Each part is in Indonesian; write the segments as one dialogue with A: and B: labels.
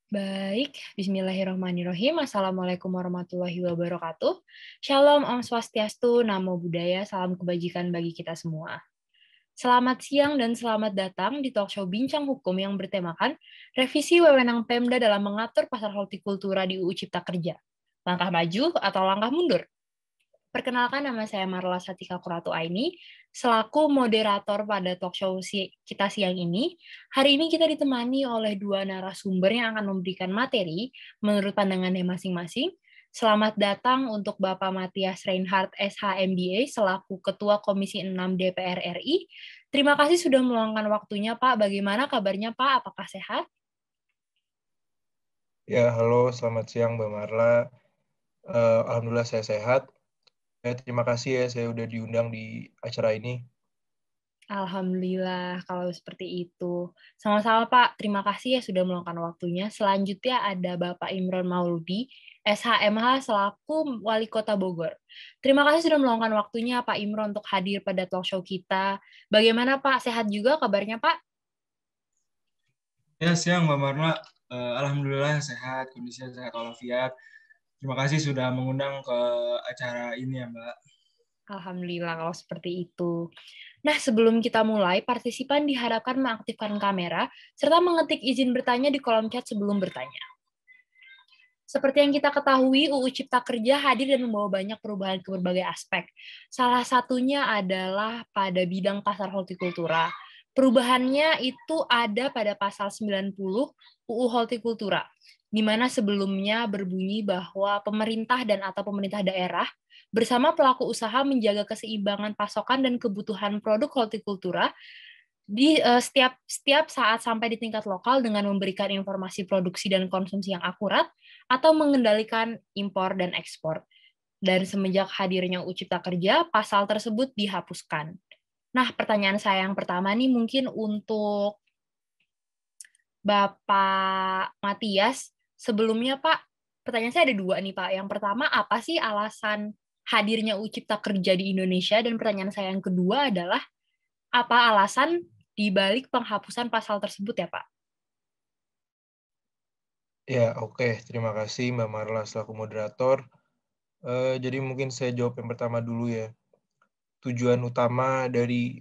A: Baik, bismillahirrahmanirrahim. Assalamualaikum warahmatullahi wabarakatuh. Shalom, Om Swastiastu, Namo Buddhaya, salam kebajikan bagi kita semua. Selamat siang dan selamat datang di talkshow Bincang Hukum yang bertemakan revisi wewenang Pemda dalam mengatur pasar hortikultura di UU Cipta Kerja. Langkah maju atau langkah mundur? Perkenalkan, nama saya Marla Satika Kuratu Aini, selaku moderator pada talkshow kita siang ini. Hari ini kita ditemani oleh dua narasumber yang akan memberikan materi menurut pandangannya masing-masing. Selamat datang untuk Bapak Matias Reinhardt, SH.MBA, selaku Ketua Komisi 6 DPR RI. Terima kasih sudah meluangkan waktunya, Pak. Bagaimana kabarnya, Pak? Apakah sehat?
B: Ya, halo, selamat siang Mbak Marla. Alhamdulillah saya sehat. Terima kasih ya saya udah diundang di acara ini.
A: Alhamdulillah kalau seperti itu. Sama-sama Pak, terima kasih ya sudah meluangkan waktunya. Selanjutnya ada Bapak Imron Mauludi, SHMH selaku Wali Kota Bogor. Terima kasih sudah meluangkan waktunya Pak Imron untuk hadir pada talk show kita. Bagaimana Pak, sehat juga kabarnya Pak?
C: Ya, siang Mbak Marla. Alhamdulillah sehat, kondisinya sehat walafiat. Terima kasih sudah mengundang ke acara ini ya Mbak.
A: Alhamdulillah kalau seperti itu. Nah, sebelum kita mulai, partisipan diharapkan mengaktifkan kamera serta mengetik izin bertanya di kolom chat sebelum bertanya. Seperti yang kita ketahui, UU Cipta Kerja hadir dan membawa banyak perubahan ke berbagai aspek. Salah satunya adalah pada bidang pasar hortikultura. Perubahannya itu ada pada pasal 90 UU Hortikultura, di mana sebelumnya berbunyi bahwa pemerintah dan atau pemerintah daerah bersama pelaku usaha menjaga keseimbangan pasokan dan kebutuhan produk hortikultura di setiap saat sampai di tingkat lokal dengan memberikan informasi produksi dan konsumsi yang akurat atau mengendalikan impor dan ekspor. Dan semenjak hadirnya UU Cipta Kerja, pasal tersebut dihapuskan. Nah, pertanyaan saya yang pertama nih mungkin untuk Bapak Matias. Sebelumnya Pak, pertanyaan saya ada dua nih Pak. Yang pertama, apa sih alasan hadirnya UU Cipta Kerja di Indonesia? Dan pertanyaan saya yang kedua adalah, apa alasan di balik penghapusan pasal tersebut ya, Pak?
B: Ya, oke. Terima kasih Mbak Marla selaku moderator. Jadi mungkin saya jawab yang pertama dulu ya. Tujuan utama dari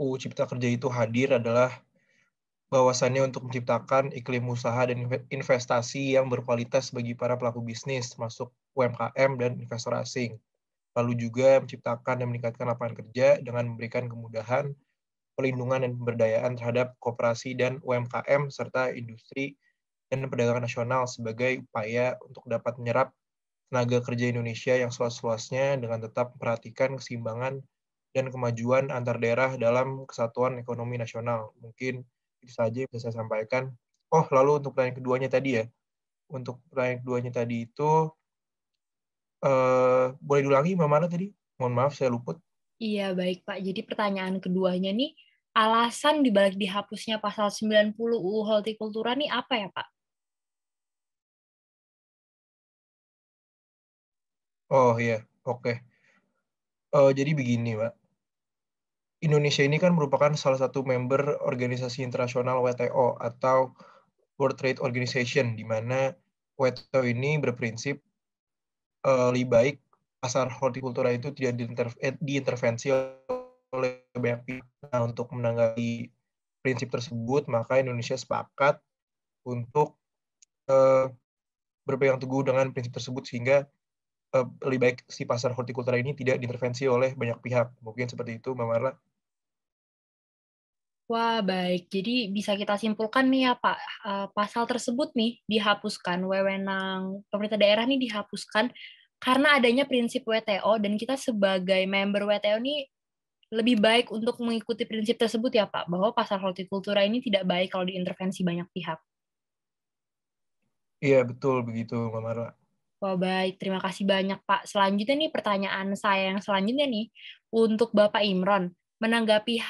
B: UU Cipta Kerja itu hadir adalah bahwasannya untuk menciptakan iklim usaha dan investasi yang berkualitas bagi para pelaku bisnis, termasuk UMKM dan investor asing. Lalu juga menciptakan dan meningkatkan lapangan kerja dengan memberikan kemudahan pelindungan dan pemberdayaan terhadap koperasi dan UMKM serta industri dan perdagangan nasional sebagai upaya untuk dapat menyerap tenaga kerja Indonesia yang seluas-luasnya dengan tetap memperhatikan keseimbangan dan kemajuan antar daerah dalam kesatuan ekonomi nasional. Mungkin itu saja yang bisa saya sampaikan. Oh, lalu untuk pertanyaan keduanya tadi ya. Untuk pertanyaan keduanya tadi itu, boleh diulangi Mbak Mana tadi? Mohon maaf, saya luput.
A: Iya, baik Pak. Jadi pertanyaan keduanya nih, alasan dibalik dihapusnya pasal 90 UU Hortikultura nih apa ya, Pak?
B: Oh iya, oke. Jadi begini, Mbak. Indonesia ini kan merupakan salah satu member organisasi internasional WTO atau World Trade Organization, di mana WTO ini berprinsip lebih baik pasar hortikultura itu tidak diintervensi oleh banyak pihak. Nah, untuk menanggapi prinsip tersebut, maka Indonesia sepakat untuk berpegang teguh dengan prinsip tersebut sehingga lebih baik si pasar hortikultura ini tidak diintervensi oleh banyak pihak. Mungkin seperti itu, Mbak Marla.
A: Wah, baik. Jadi bisa kita simpulkan nih ya, Pak, pasal tersebut nih dihapuskan, wewenang pemerintah daerah nih dihapuskan karena adanya prinsip WTO dan kita sebagai member WTO nih lebih baik untuk mengikuti prinsip tersebut ya, Pak, bahwa pasar hortikultura ini tidak baik kalau diintervensi banyak pihak.
B: Iya, betul begitu, Mbak Marla.
A: Wah, baik. Terima kasih banyak, Pak. Selanjutnya nih, pertanyaan saya yang selanjutnya nih, untuk Bapak Imron, menanggapi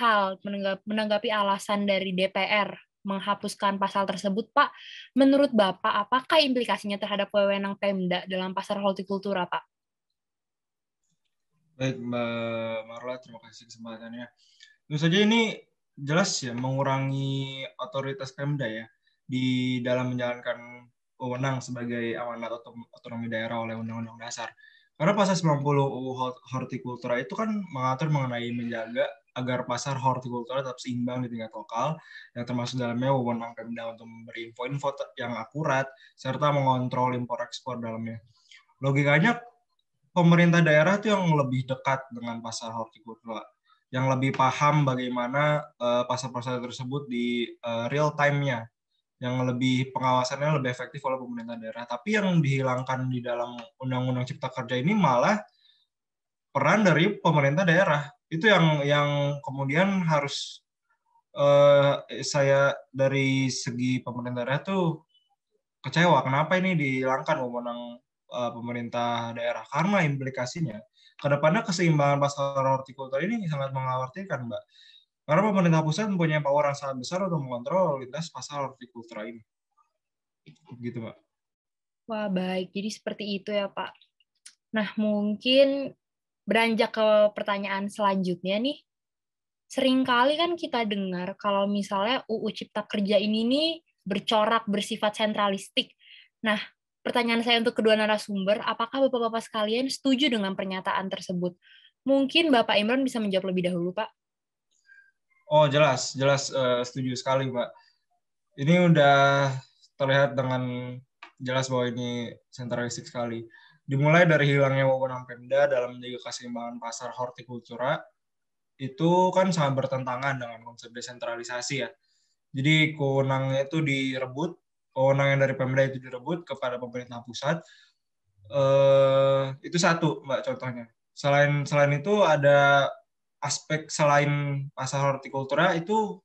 A: alasan dari DPR menghapuskan pasal tersebut, Pak, menurut Bapak, apakah implikasinya terhadap wewenang Pemda dalam pasar hortikultura, Pak?
C: Baik Mbak Marla, terima kasih kesempatannya. Tentu saja ini jelas ya mengurangi otoritas Pemda ya. di dalam menjalankan wewenang sebagai amanat otonomi daerah oleh Undang-Undang Dasar. Karena pasal 90 UU Hortikultura itu kan mengatur mengenai menjaga agar pasar hortikultura tetap seimbang di tingkat lokal, yang termasuk dalamnya wewenang Pemda untuk memberi info-info yang akurat, serta mengontrol impor-ekspor dalamnya. Logikanya, pemerintah daerah itu yang lebih dekat dengan pasar hortikultura, yang lebih paham bagaimana pasar-pasar tersebut di real time-nya, yang lebih pengawasannya lebih efektif oleh pemerintah daerah. Tapi yang dihilangkan di dalam Undang-Undang Cipta Kerja ini malah peran dari pemerintah daerah. Itu yang kemudian harus saya dari segi pemerintah daerah tuh kecewa. Kenapa ini dihilangkan wewenang pemerintah daerah? Karena implikasinya kedepannya keseimbangan pasar hortikultura ini sangat mengkhawatirkan, Mbak. Karena pemerintah pusat mempunyai power yang sangat besar untuk mengontrol lintas pasar hortikultura ini. Gitu, Mbak.
A: Wah, baik. Jadi seperti itu ya, Pak. Nah, mungkin beranjak ke pertanyaan selanjutnya nih. Seringkali kan kita dengar kalau misalnya UU Cipta Kerja ini nih bercorak bersifat sentralistik. Nah, pertanyaan saya untuk kedua narasumber, apakah Bapak-Bapak sekalian setuju dengan pernyataan tersebut? Mungkin Bapak Imran bisa menjawab lebih dahulu, Pak.
C: Oh, jelas setuju sekali, Mbak. Ini udah terlihat dengan jelas bahwa ini sentralistik sekali. Dimulai dari hilangnya wewenang Pemda dalam menjaga keseimbangan pasar hortikultura, itu kan sangat bertentangan dengan konsep desentralisasi ya. Jadi kewenangan itu direbut, kewenangan dari Pemda itu direbut kepada pemerintah pusat. Itu satu, Mbak, contohnya. Selain itu ada aspek selain pasar hortikultura itu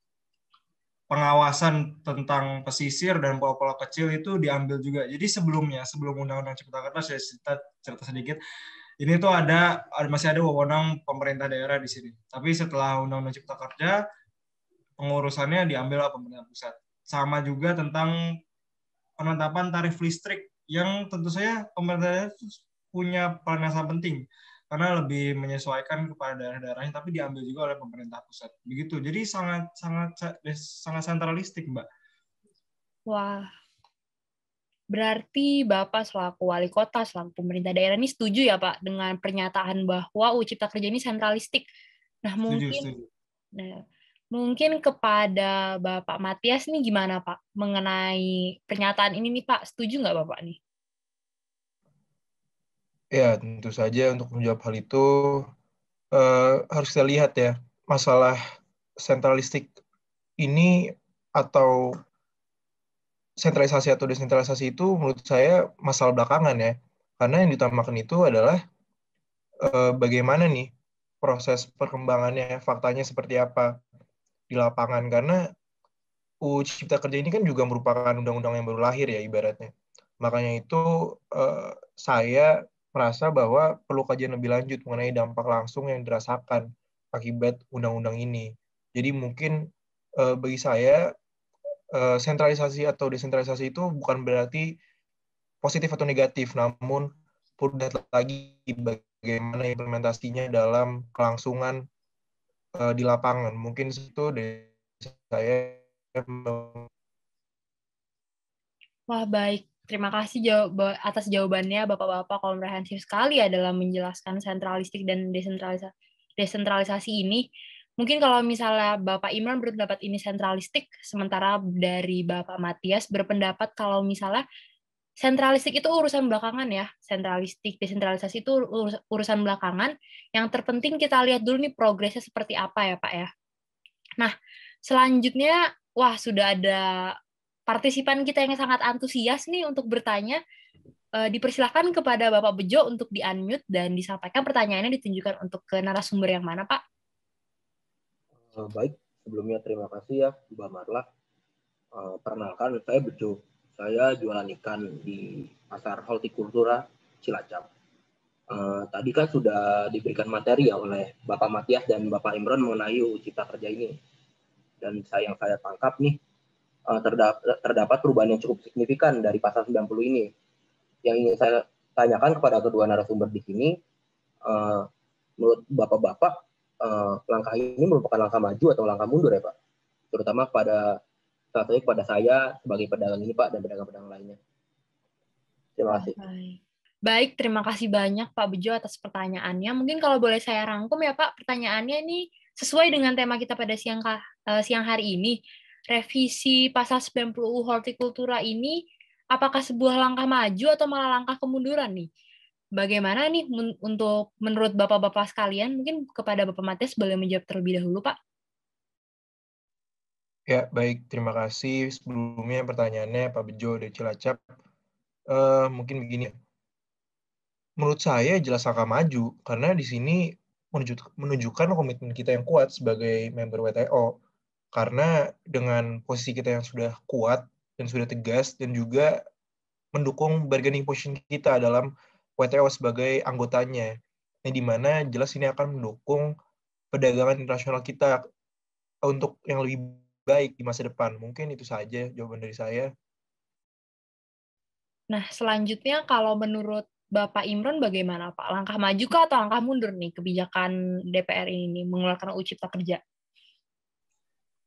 C: pengawasan tentang pesisir dan pulau-pulau kecil itu diambil juga. Jadi sebelum Undang-Undang Cipta Kerja, saya cerita sedikit. Ini tuh masih ada wewenang pemerintah daerah di sini. Tapi setelah Undang-Undang Cipta Kerja, pengurusannya diambil oleh pemerintah pusat. Sama juga tentang penetapan tarif listrik yang tentu saja pemerintah daerah punya peran yang sangat penting karena lebih menyesuaikan kepada daerah-daerahnya, tapi diambil juga oleh pemerintah pusat. Begitu. Jadi sangat sentralistik, Mbak.
A: Wah, berarti Bapak selaku wali kota, selaku pemerintah daerah ini setuju ya Pak dengan pernyataan bahwa UU Cipta Kerja ini sentralistik. Nah,
C: Setuju.
A: mungkin kepada Bapak Matias nih gimana Pak mengenai pernyataan ini nih Pak, setuju nggak Bapak nih?
B: Ya, tentu saja untuk menjawab hal itu harus kita lihat ya, masalah sentralistik ini atau sentralisasi atau desentralisasi itu menurut saya masalah belakangan ya. Karena yang ditamakan itu adalah bagaimana nih proses perkembangannya, faktanya seperti apa di lapangan. Karena UU Cipta Kerja ini kan juga merupakan undang-undang yang baru lahir ya ibaratnya. Makanya itu saya merasa bahwa perlu kajian lebih lanjut mengenai dampak langsung yang dirasakan akibat undang-undang ini. Jadi mungkin bagi saya sentralisasi atau desentralisasi itu bukan berarti positif atau negatif, namun perlu dilihat lagi bagaimana implementasinya dalam kelangsungan di lapangan. Mungkin itu dari saya.
A: Wah, baik. Terima kasih atas jawabannya, Bapak-Bapak komprehensif sekali ya dalam menjelaskan sentralistik dan desentralisasi ini. Mungkin kalau misalnya Bapak Imran berpendapat ini sentralistik, sementara dari Bapak Matias berpendapat kalau misalnya sentralistik itu urusan belakangan ya. Sentralistik, desentralisasi itu urusan belakangan. Yang terpenting kita lihat dulu nih progresnya seperti apa ya Pak ya. Nah, selanjutnya, wah sudah ada partisipan kita yang sangat antusias nih untuk bertanya. Dipersilahkan kepada Bapak Bejo untuk di-unmute dan disampaikan pertanyaannya ditunjukkan untuk ke narasumber yang mana, Pak?
D: Baik, sebelumnya terima kasih ya Mbak Marla. Perkenalkan, saya Bejo. Saya jualan ikan di Pasar Hortikultura Cilacap. Tadi kan sudah diberikan materi ya oleh Bapak Matias dan Bapak Imran mengenai UU Cipta Kerja ini. Dan yang saya tangkap nih, terdapat perubahan yang cukup signifikan dari pasal 90 ini. Yang ingin saya tanyakan kepada kedua narasumber di sini, menurut Bapak-Bapak, langkah ini merupakan langkah maju atau langkah mundur ya Pak? Terutama pada salah satunya kepada saya sebagai pedagang ini Pak dan pedagang-pedagang lainnya. Terima kasih.
A: Baik, terima kasih banyak Pak Bejo atas pertanyaannya. Mungkin kalau boleh saya rangkum ya Pak, pertanyaannya ini sesuai dengan tema kita pada siang hari ini. Revisi pasal 90 UU Hortikultura ini apakah sebuah langkah maju atau malah langkah kemunduran nih? Bagaimana nih untuk menurut Bapak-Bapak sekalian? Mungkin kepada Bapak Matias boleh menjawab terlebih dahulu Pak.
B: Ya, baik. Terima kasih. Sebelumnya pertanyaannya Pak Bejo dari Cilacap. Mungkin begini. Menurut saya jelas langkah maju, karena di sini menunjukkan komitmen kita yang kuat sebagai member WTO. Karena dengan posisi kita yang sudah kuat dan sudah tegas, dan juga mendukung bargaining position kita dalam WTO sebagai anggotanya, yang dimana jelas ini akan mendukung perdagangan internasional kita untuk yang lebih baik di masa depan. Mungkin itu saja jawaban dari saya.
A: Nah, selanjutnya kalau menurut Bapak Imron bagaimana Pak? Langkah maju kah atau langkah mundur nih kebijakan DPR ini nih, mengeluarkan UU Cipta Kerja?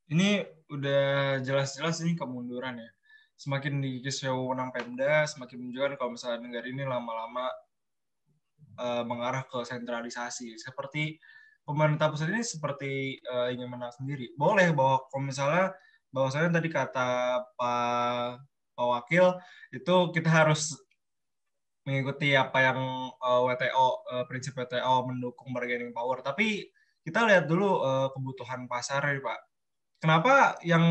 C: Ini udah jelas-jelas ini kemunduran ya. Semakin dikasih wewenang Pemda, semakin menunjukkan kalau misalnya negara ini lama-lama mengarah ke sentralisasi. Seperti pemerintah pusat ini seperti ingin menang sendiri. Boleh bahwa kalau misalnya bahwasanya tadi kata Pak Wakil itu kita harus mengikuti apa yang prinsip WTO mendukung bargaining power. Tapi kita lihat dulu kebutuhan pasar ya Pak. Kenapa yang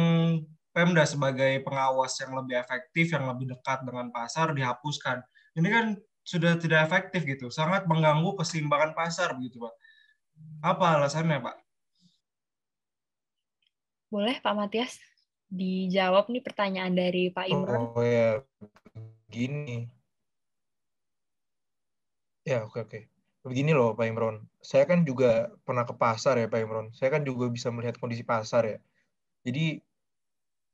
C: Pemda sebagai pengawas yang lebih efektif, yang lebih dekat dengan pasar dihapuskan? Ini kan sudah tidak efektif gitu, sangat mengganggu keseimbangan pasar begitu Pak. Apa alasannya Pak?
A: Boleh Pak Matias dijawab nih pertanyaan dari Pak Imron.
B: Oh ya, begini. Ya, oke. Begini loh Pak Imron, saya kan juga pernah ke pasar ya Pak Imron. Saya kan juga bisa melihat kondisi pasar ya. Jadi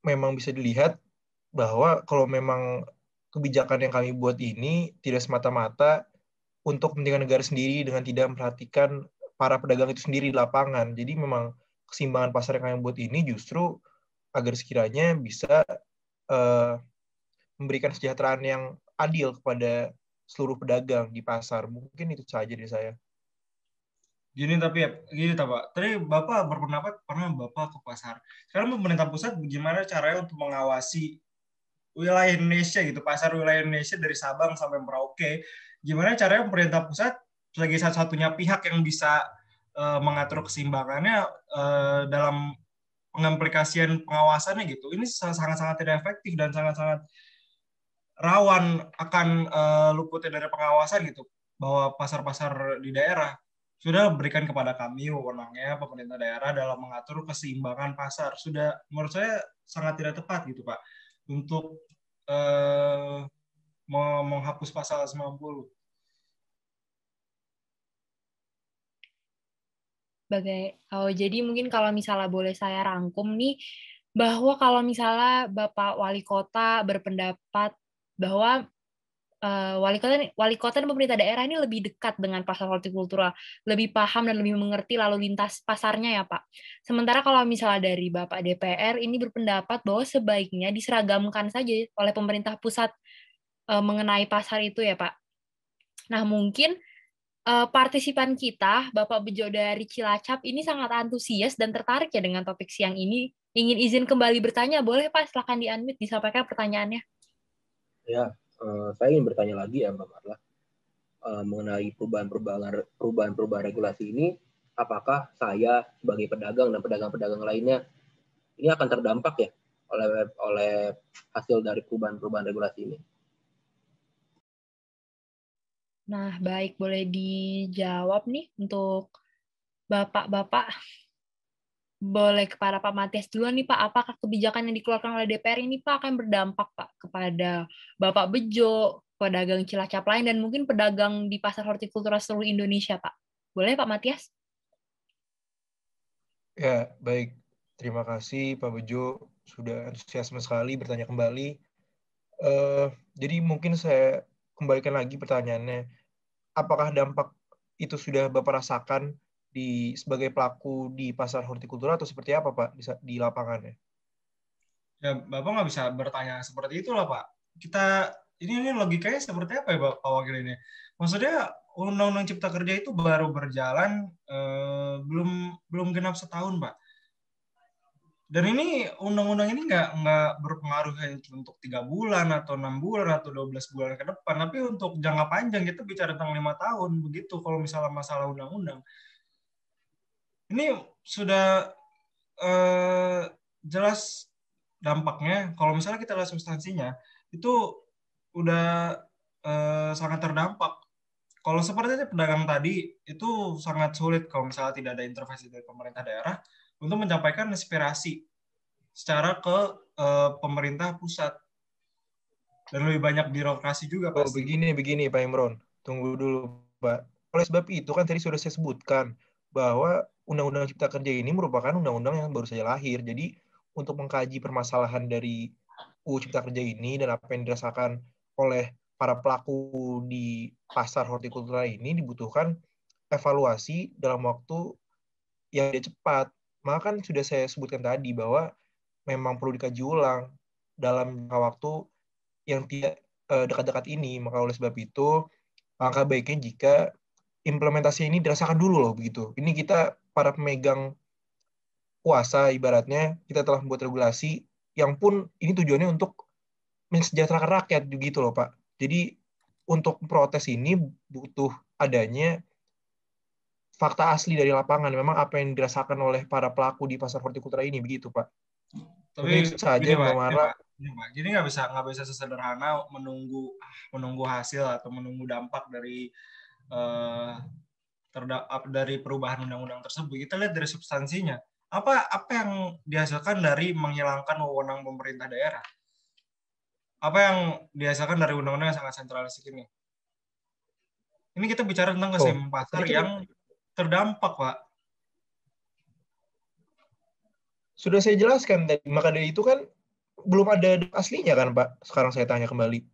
B: memang bisa dilihat bahwa kalau memang kebijakan yang kami buat ini tidak semata-mata untuk kepentingan negara sendiri dengan tidak memperhatikan para pedagang itu sendiri di lapangan. Jadi memang keseimbangan pasar yang kami buat ini justru agar sekiranya bisa memberikan kesejahteraan yang adil kepada seluruh pedagang di pasar. Mungkin itu saja dari saya.
C: Gini Pak. Tadi Bapak berpendapat pernah Bapak ke pasar. Sekarang pemerintah pusat bagaimana caranya untuk mengawasi wilayah Indonesia gitu, pasar wilayah Indonesia dari Sabang sampai Merauke. Gimana caranya pemerintah pusat sebagai satu-satunya pihak yang bisa mengatur keseimbangannya dalam pengaplikasian pengawasannya gitu. Ini sangat-sangat tidak efektif dan sangat-sangat rawan akan luputnya dari pengawasan gitu. Bahwa pasar-pasar di daerah sudah berikan kepada kami wewenangnya pemerintah daerah dalam mengatur keseimbangan pasar. Sudah menurut saya sangat tidak tepat gitu Pak untuk menghapus pasal 90.
A: Jadi mungkin kalau misalnya boleh saya rangkum nih, bahwa kalau misalnya Bapak Wali Kota berpendapat bahwa wali kota dan pemerintah daerah ini lebih dekat dengan pasar hortikultura, lebih paham dan lebih mengerti lalu lintas pasarnya ya Pak. Sementara kalau misalnya dari Bapak DPR ini berpendapat bahwa sebaiknya diseragamkan saja oleh pemerintah pusat mengenai pasar itu ya Pak. Nah mungkin partisipan kita, Bapak Bejo dari Cilacap ini sangat antusias dan tertarik ya dengan topik siang ini. Ingin izin kembali bertanya, boleh Pak? Silakan di-unmute, disampaikan pertanyaannya.
D: Ya, saya ingin bertanya lagi ya Mbak Marla, mengenai perubahan regulasi ini, apakah saya sebagai pedagang dan pedagang-pedagang lainnya ini akan terdampak ya oleh hasil dari perubahan regulasi ini?
A: Nah, baik, boleh dijawab nih untuk Bapak-Bapak. Boleh kepada Pak Matias dulu nih Pak, apakah kebijakan yang dikeluarkan oleh DPR ini Pak akan berdampak Pak kepada Bapak Bejo, pedagang Cilacap lain, dan mungkin pedagang di pasar hortikultura seluruh Indonesia Pak? Boleh Pak Matias?
B: Ya, baik. Terima kasih Pak Bejo, sudah antusiasme sekali bertanya kembali. Jadi mungkin saya kembalikan lagi pertanyaannya. Apakah dampak itu sudah Bapak rasakan sebagai pelaku di pasar hortikultura atau seperti apa Pak di lapangannya?
C: Ya, Bapak nggak bisa bertanya seperti itulah, Pak. Ini logikanya seperti apa ya, Pak Wakil ini? Maksudnya Undang-Undang Cipta Kerja itu baru berjalan belum genap setahun, Pak. Dan ini undang-undang ini nggak berpengaruh hanya untuk 3 bulan atau 6 bulan atau 12 bulan ke depan, tapi untuk jangka panjang kita bicara tentang 5 tahun begitu. Kalau misalnya masalah undang-undang, ini sudah jelas dampaknya. Kalau misalnya kita lihat substansinya, itu udah sangat terdampak. Kalau seperti pedagang tadi, itu sangat sulit kalau misalnya tidak ada intervensi dari pemerintah daerah untuk menyampaikan aspirasi secara ke pemerintah pusat. Dan lebih banyak birokrasi juga
B: Oh,
C: pasti.
B: begini Pak Imron. Tunggu dulu, Pak. Oleh sebab itu kan tadi sudah saya sebutkan bahwa Undang-Undang Cipta Kerja ini merupakan undang-undang yang baru saja lahir. Jadi untuk mengkaji permasalahan dari UU Cipta Kerja ini dan apa yang dirasakan oleh para pelaku di pasar hortikultura ini dibutuhkan evaluasi dalam waktu yang cepat. Maka kan sudah saya sebutkan tadi bahwa memang perlu dikaji ulang dalam jangka waktu yang tidak dekat-dekat ini. Maka oleh sebab itu, langkah baiknya jika implementasi ini dirasakan dulu loh begitu. Ini kita para pemegang kuasa ibaratnya kita telah membuat regulasi yang pun ini tujuannya untuk mensejahterakan rakyat gitu loh Pak. Jadi untuk protes ini butuh adanya fakta asli dari lapangan. Memang apa yang dirasakan oleh para pelaku di pasar hortikultura ini begitu Pak. Mungkin
C: Tapi
B: itu saja
C: gini,
B: Mbak
C: Pak,
B: Marla.
C: Jadi nggak bisa sesederhana menunggu hasil atau menunggu dampak dari dari perubahan undang-undang tersebut. Kita lihat dari substansinya. Apa yang dihasilkan dari menghilangkan wewenang pemerintah daerah? Apa yang dihasilkan dari undang-undang yang sangat sentralistik ini? Ini kita bicara tentang keseimbangan pasar yang terdampak, Pak.
B: Sudah saya jelaskan tadi. Maka dari itu kan belum ada aslinya kan Pak. Sekarang saya tanya kembali.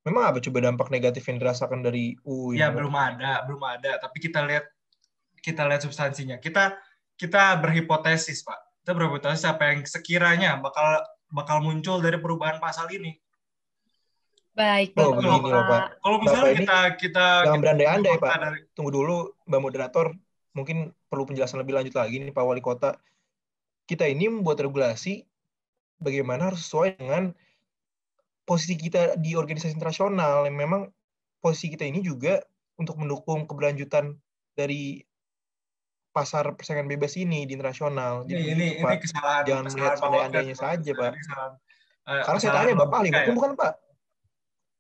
B: Memang apa coba dampak negatif yang dirasakan dari UU ini?
C: Ya belum ada. Tapi kita lihat substansinya. Kita berhipotesis, Pak. Kita berhipotesis apa yang sekiranya bakal muncul dari perubahan pasal ini.
A: Baik,
B: Oh, begini loh Pak.
C: Kalau misalnya
B: Bapak ini
C: kita
B: jangan berandai-andai Pak.
C: dari...
B: Tunggu dulu Mbak Moderator. Mungkin perlu penjelasan lebih lanjut lagi nih Pak Wali Kota. Kita ini membuat regulasi bagaimana harus sesuai dengan posisi kita di organisasi internasional. Yang memang posisi kita ini juga untuk mendukung keberlanjutan dari pasar persaingan bebas ini di internasional. Jadi begitu
C: Ini
B: Pak. Jangan melihat
C: Pak Wakil.
B: seandai-andainya saja Pak. Karena saya
C: Kesalahan
B: tanya Bapak ahli
C: logika,
B: hukum
C: ya?
B: bukan Pak?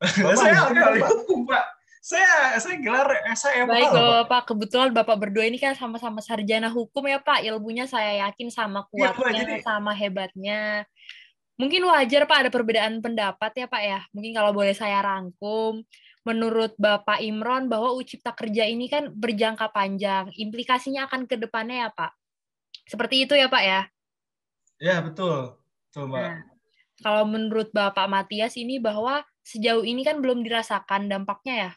B: Bapak
C: Saya
B: ahli hukum bukan
C: ahli
B: Pak?
C: hukum, Pak. Saya gelar SMH,
A: Baik,
C: Pak.
A: Bapak. Kebetulan Bapak berdua ini kan sama-sama sarjana hukum ya, Pak. Ilmunya saya yakin sama
C: Iya, Pak.
A: kuatnya,
C: Jadi
A: sama hebatnya. Mungkin wajar, Pak, ada perbedaan pendapat ya, Pak ya. Mungkin kalau boleh saya rangkum, menurut Bapak Imron bahwa UU Cipta Kerja ini kan berjangka panjang. Implikasinya akan ke depannya ya, Pak. Seperti itu ya, Pak ya.
C: ya betul, Mbak.
A: Nah, kalau menurut Bapak Matias ini bahwa sejauh ini kan belum dirasakan dampaknya ya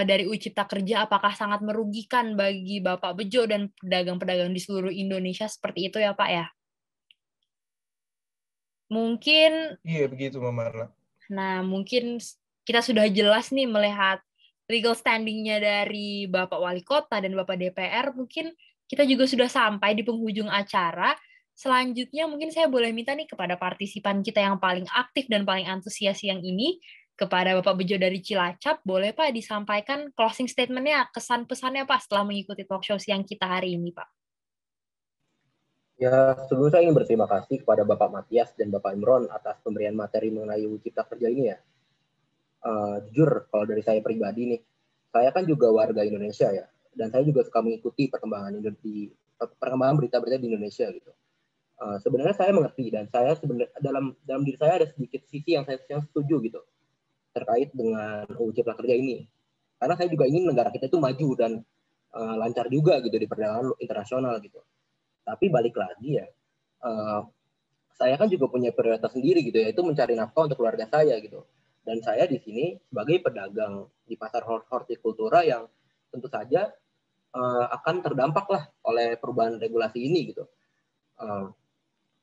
A: dari UU Cipta Kerja, apakah sangat merugikan bagi Bapak Bejo dan pedagang-pedagang di seluruh Indonesia seperti itu ya Pak ya? Mungkin,
B: Iya begitu Mbak Marla.
A: nah mungkin kita sudah jelas nih melihat legal standing-nya dari Bapak Wali Kota dan Bapak DPR, mungkin kita juga sudah sampai di penghujung acara. Selanjutnya mungkin saya boleh minta nih kepada partisipan kita yang paling aktif dan paling antusias yang ini, kepada Bapak Bejo dari Cilacap, boleh Pak disampaikan closing statement-nya, kesan-pesannya Pak setelah mengikuti talk show siang kita hari ini Pak.
D: Ya, sebelumnya saya ingin berterima kasih kepada Bapak Matias dan Bapak Imron atas pemberian materi mengenai UU Cipta Kerja ini ya. Jujur, kalau dari saya pribadi nih, saya kan juga warga Indonesia ya, dan saya juga suka mengikuti perkembangan berita-berita di Indonesia gitu. Sebenarnya saya mengerti dan saya sebenarnya dalam diri saya ada sedikit sisi yang saya setuju gitu terkait dengan UU Cipta Kerja ini. Karena saya juga ingin negara kita itu maju dan lancar juga gitu di perdagangan internasional gitu. Tapi balik lagi ya, saya kan juga punya prioritas sendiri gitu, yaitu mencari nafkah untuk keluarga saya gitu. Dan saya di sini sebagai pedagang di pasar hortikultura yang tentu saja akan terdampak lah oleh perubahan regulasi ini gitu.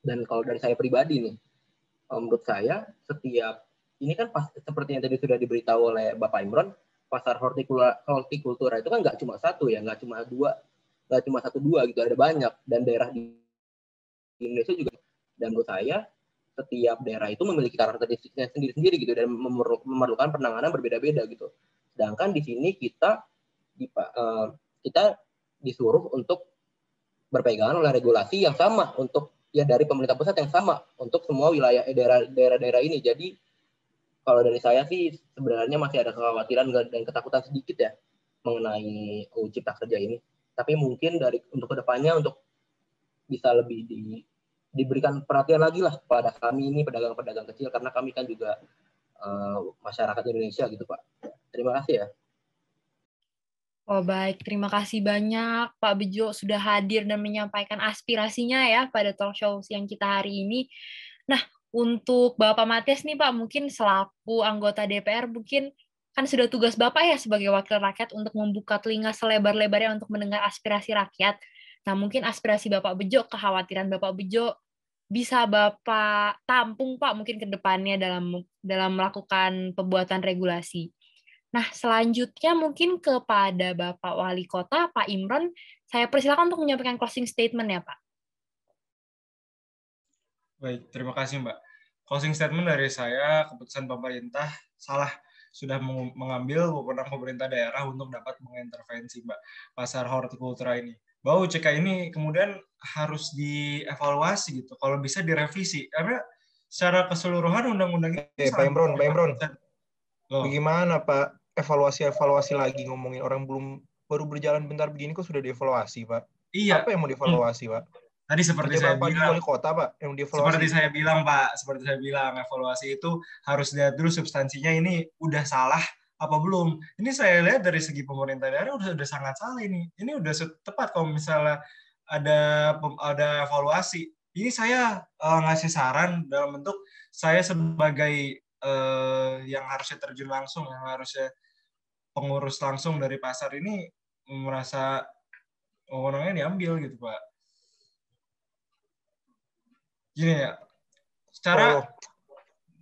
D: Dan kalau dari saya pribadi nih, Menurut saya setiap ini kan seperti yang tadi sudah diberitahu oleh Bapak Imron, pasar hortikultura itu kan nggak cuma satu ya, nggak cuma satu dua gitu, ada banyak, dan daerah di Indonesia juga. Dan menurut saya setiap daerah itu memiliki karakteristiknya sendiri-sendiri gitu, dan memerlukan penanganan berbeda-beda gitu. Sedangkan di sini kita disuruh untuk berpegangan oleh regulasi yang sama untuk dari pemerintah pusat yang sama untuk semua wilayah daerah-daerah ini. Jadi kalau dari saya sih sebenarnya masih ada kekhawatiran dan ketakutan sedikit ya mengenai UU Cipta Kerja ini. Tapi mungkin untuk kedepannya untuk bisa lebih diberikan perhatian lagi lah pada kami ini pedagang-pedagang kecil, karena kami kan juga masyarakat Indonesia gitu Pak. Terima kasih ya.
A: Oh baik, terima kasih banyak Pak Bejo sudah hadir dan menyampaikan aspirasinya ya pada talk show yang kita hari ini. Nah, untuk Bapak Matias nih Pak, mungkin selaku anggota DPR, mungkin kan sudah tugas Bapak ya sebagai wakil rakyat untuk membuka telinga selebar-lebarnya untuk mendengar aspirasi rakyat. Nah, mungkin aspirasi Bapak Bejo, kekhawatiran Bapak Bejo bisa Bapak tampung Pak mungkin ke depannya dalam melakukan pembuatan regulasi. Nah, selanjutnya mungkin kepada Bapak Wali Kota, Pak Imron, saya persilakan untuk menyampaikan closing statement ya, Pak.
C: Baik, terima kasih Mbak. Closing statement dari saya, keputusan pemerintah sudah mengambil wewenang pemerintah daerah untuk dapat mengintervensi Mbak pasar hortikultura ini. Bahwa UCK ini kemudian harus dievaluasi gitu, kalau bisa direvisi, karena secara keseluruhan undang-undang ini
B: Pak Imron.
C: Loh.
B: Bagaimana Pak evaluasi lagi ngomongin orang baru berjalan bentar begini kok sudah dievaluasi Pak?
C: Iya.
B: Apa yang mau dievaluasi Pak?
C: Tadi seperti saya bilang,
B: wali kota Pak yang dievaluasi.
C: Seperti saya bilang evaluasi itu harus lihat dulu substansinya ini udah salah apa belum. Ini saya lihat dari segi pemerintah daerah udah sangat salah ini. Ini udah tepat kalau misalnya ada evaluasi. Ini saya ngasih saran dalam bentuk saya sebagai yang harusnya terjun langsung, yang harusnya pengurus langsung dari pasar ini merasa wewenangnya diambil gitu Pak. Gini ya, secara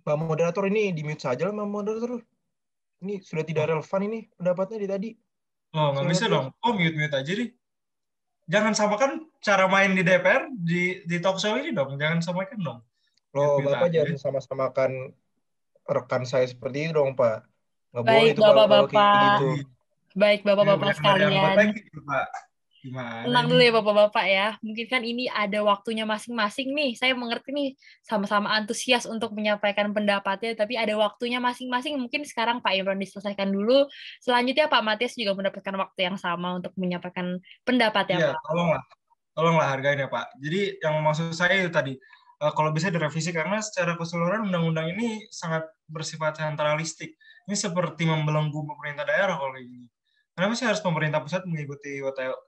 B: Pak Moderator ini di-mute saja lah Pak Moderator. Ini sudah tidak relevan ini pendapatnya di tadi.
C: Oh, nggak bisa dong. Oh, mute-mute aja deh. Jangan samakan cara main di DPR di talk show ini dong. Jangan samakan dong.
B: Loh, Bapak jangan sama-samakan rekan saya seperti itu dong, Pak. Nggak boleh itu kalau kayak gitu.
A: Baik, Bapak-Bapak sekalian. Tenang dulu ya Bapak-Bapak ya. Mungkin kan ini ada waktunya masing-masing nih. Saya mengerti nih sama-sama antusias untuk menyampaikan pendapatnya, tapi ada waktunya masing-masing. Mungkin sekarang Pak Imron diselesaikan dulu. Selanjutnya Pak Matias juga mendapatkan waktu yang sama untuk menyampaikan pendapatnya.
C: Iya,
A: Pak.
C: Tolonglah hargain ya Pak. Jadi yang maksud saya itu tadi, kalau bisa direvisi karena secara keseluruhan undang-undang ini sangat bersifat sentralistik. Ini seperti membelenggu pemerintah daerah kalau ini. Kenapa sih harus pemerintah pusat mengikuti WTO?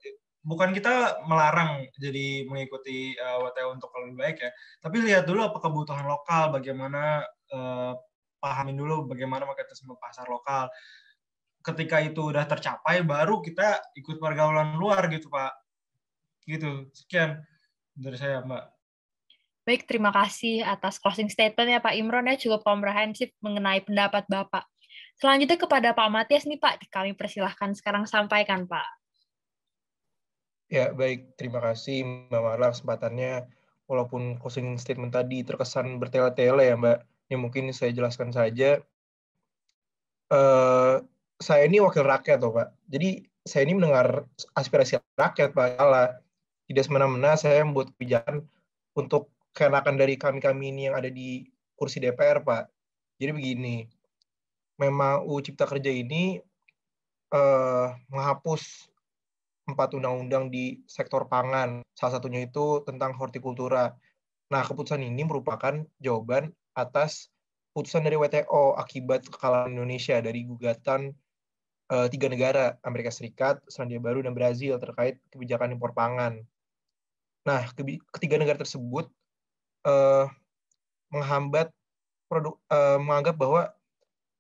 C: Bukan kita melarang jadi mengikuti WTO untuk lebih baik ya, tapi lihat dulu apa kebutuhan lokal, bagaimana pahamin dulu bagaimana mekanisme pasar lokal. Ketika itu udah tercapai, baru kita ikut pergaulan luar gitu Pak. Gitu, sekian dari saya Mbak.
A: Baik, terima kasih atas closing statement ya Pak Imron ya, cukup komprehensif mengenai pendapat Bapak. Selanjutnya kepada Pak Matias nih Pak, kami persilahkan sekarang sampaikan Pak.
B: Ya, baik. Terima kasih Mbak Marla kesempatannya. Walaupun closing statement tadi terkesan bertele-tele ya Mbak, ya mungkin saya jelaskan saja. Saya ini wakil rakyat loh Pak. Jadi saya ini mendengar aspirasi rakyat Pak. Tidak semena-mena saya membuat kebijakan untuk keenakan dari kami-kami ini yang ada di kursi DPR Pak. Jadi begini, memang UU Cipta Kerja ini menghapus 4 undang-undang di sektor pangan. Salah satunya itu tentang hortikultura. Nah, keputusan ini merupakan jawaban atas putusan dari WTO akibat kekalahan Indonesia dari gugatan 3 negara, Amerika Serikat, Selandia Baru, dan Brazil terkait kebijakan impor pangan. Nah, ketiga negara tersebut menganggap bahwa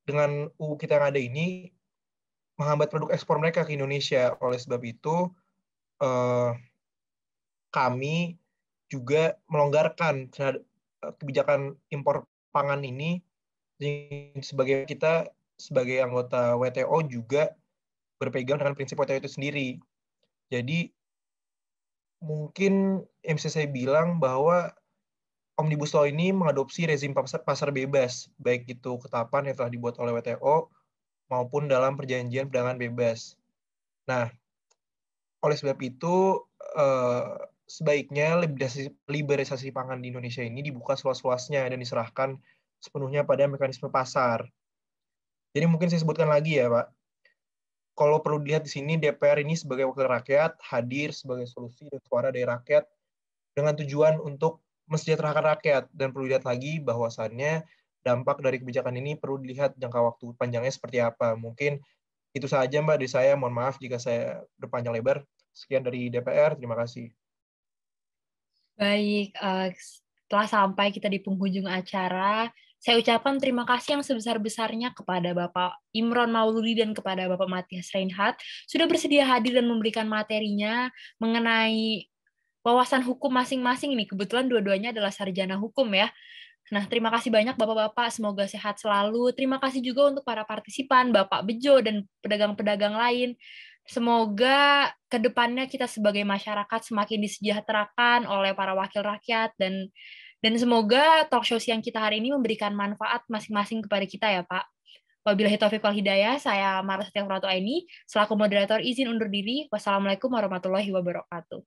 B: dengan UU kita yang ada ini menghambat produk ekspor mereka ke Indonesia. Oleh sebab itu, kami juga melonggarkan kebijakan impor pangan ini, sebagai kita sebagai anggota WTO juga berpegang dengan prinsip WTO itu sendiri. Jadi mungkin yang bisa saya bilang bahwa Omnibus Law ini mengadopsi rezim pasar bebas, baik itu ketetapan yang telah dibuat oleh WTO maupun dalam perjanjian perdagangan bebas. Nah, oleh sebab itu, sebaiknya liberalisasi pangan di Indonesia ini dibuka seluas-luasnya dan diserahkan sepenuhnya pada mekanisme pasar. Jadi mungkin saya sebutkan lagi ya, Pak. Kalau perlu dilihat di sini, DPR ini sebagai wakil rakyat hadir sebagai solusi dan suara dari rakyat dengan tujuan untuk mesejahterakan rakyat, dan perlu dilihat lagi bahwasannya dampak dari kebijakan ini perlu dilihat jangka waktu panjangnya seperti apa. Mungkin itu saja Mbak dari saya. Mohon maaf jika saya berpanjang lebar. Sekian dari DPR. Terima kasih.
A: Baik, setelah sampai kita di penghujung acara, saya ucapkan terima kasih yang sebesar-besarnya kepada Bapak Imron Mauludi dan kepada Bapak Mathias Reinhardt sudah bersedia hadir dan memberikan materinya mengenai wawasan hukum masing-masing ini. Kebetulan dua-duanya adalah sarjana hukum ya. Nah, terima kasih banyak Bapak-Bapak, semoga sehat selalu. Terima kasih juga untuk para partisipan, Bapak Bejo dan pedagang-pedagang lain. Semoga ke depannya kita sebagai masyarakat semakin disejahterakan oleh para wakil rakyat, dan semoga talk show siang kita hari ini memberikan manfaat masing-masing kepada kita ya Pak. Wabillahi taufiq wal hidayah, saya Mara Setia Pratoaini, selaku moderator izin undur diri. Wassalamualaikum warahmatullahi wabarakatuh.